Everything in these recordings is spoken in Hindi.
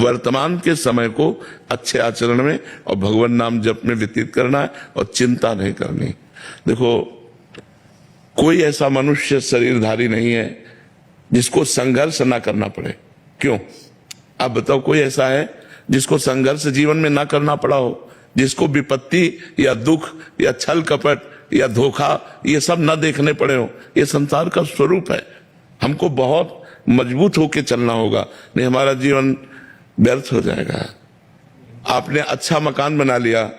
वर्तमान के समय को अच्छे आचरण में और भगवान नाम जप में व्यतीत करना है और चिंता नहीं करनी। देखो, कोई ऐसा मनुष्य शरीरधारी नहीं है जिसको संघर्ष ना करना पड़े। क्यों? आप बताओ, कोई ऐसा है जिसको संघर्ष जीवन में ना करना पड़ा हो, जिसको विपत्ति या दुख या छल कपट या धोखा ये सब ना देखने पड़े हो? ये संसार का स्वरूप है। हमको बहुत मजबूत होकर चलना होगा, नहीं हमारा जीवन व्यर्थ हो जाएगा। आपने अच्छा मकान बना लिया,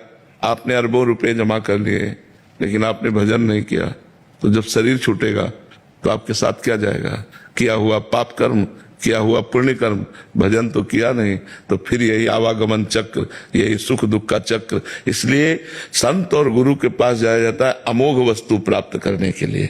आपने अरबों रुपए जमा कर लिए, लेकिन आपने भजन नहीं किया, तो जब शरीर छूटेगा तो आपके साथ क्या जाएगा? किया हुआ पाप कर्म, किया हुआ पुण्य कर्म, भजन तो किया नहीं, तो फिर यही आवागमन चक्र, यही सुख दुख का चक्र। इसलिए संत और गुरु के पास जाया जाता है अमोघ वस्तु प्राप्त करने के लिए।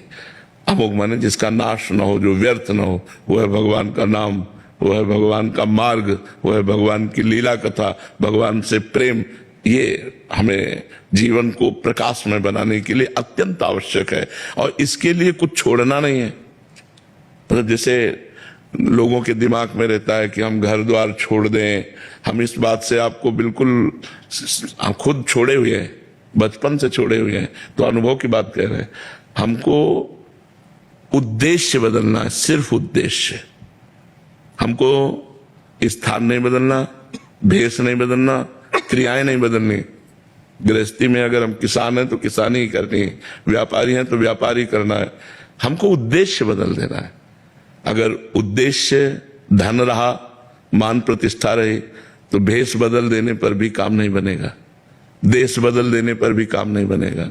अमोघ माने जिसका नाश न हो, जो व्यर्थ न हो, वो है भगवान का नाम, वो है भगवान का मार्ग, वो है भगवान की लीला कथा, भगवान से प्रेम। ये हमें जीवन को प्रकाश में बनाने के लिए अत्यंत आवश्यक है, और इसके लिए कुछ छोड़ना नहीं है। मतलब जैसे लोगों के दिमाग में रहता है कि हम घर द्वार छोड़ दें, हम इस बात से आपको बिल्कुल, हम खुद छोड़े हुए हैं, बचपन से छोड़े हुए हैं, तो अनुभव की बात कह रहे हैं। हमको उद्देश्य बदलना है, सिर्फ उद्देश्य। हमको स्थान नहीं बदलना, भेष नहीं बदलना, क्रियाएं नहीं बदलनी। गृहस्थी में अगर हम किसान हैं तो किसानी ही करनी है, व्यापारी हैं तो व्यापारी करना है। हमको उद्देश्य बदल देना है। अगर उद्देश्य धन रहा, मान प्रतिष्ठा रही, तो भेष बदल देने पर भी काम नहीं बनेगा, देश बदल देने पर भी काम नहीं बनेगा।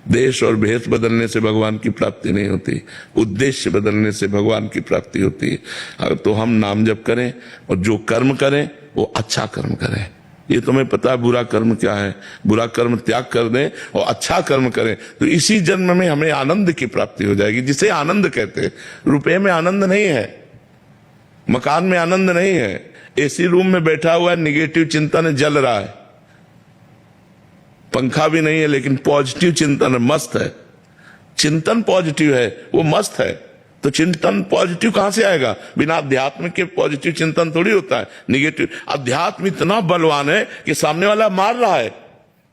देश और भेष बदलने से भगवान की प्राप्ति नहीं होती, उद्देश्य बदलने से भगवान की प्राप्ति होती है। अगर तो हम नाम जप करें और जो कर्म करें वो अच्छा कर्म करें। ये तुम्हें पता है बुरा कर्म क्या है? बुरा कर्म त्याग कर दें और अच्छा कर्म करें, तो इसी जन्म में हमें आनंद की प्राप्ति हो जाएगी, जिसे आनंद कहते हैं। रुपए में आनंद नहीं है, मकान में आनंद नहीं है, एसी रूम में बैठा हुआ है, निगेटिव चिंतन जल रहा है, पंखा भी नहीं है, लेकिन पॉजिटिव चिंतन है, मस्त है। चिंतन पॉजिटिव है, वो मस्त है। तो चिंतन पॉजिटिव कहां से आएगा? बिना अध्यात्म के पॉजिटिव चिंतन थोड़ी होता है, निगेटिव। अध्यात्म इतना बलवान है कि सामने वाला मार रहा है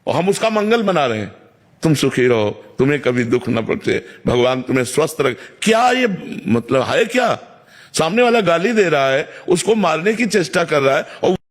और हम उसका मंगल बना रहे हैं। तुम सुखी रहो, तुम्हें कभी दुख न पहुंचे, भगवान तुम्हें स्वस्थ रख। क्या ये मतलब है? क्या सामने वाला गाली दे रहा है, उसको मारने की चेष्टा कर रहा है, और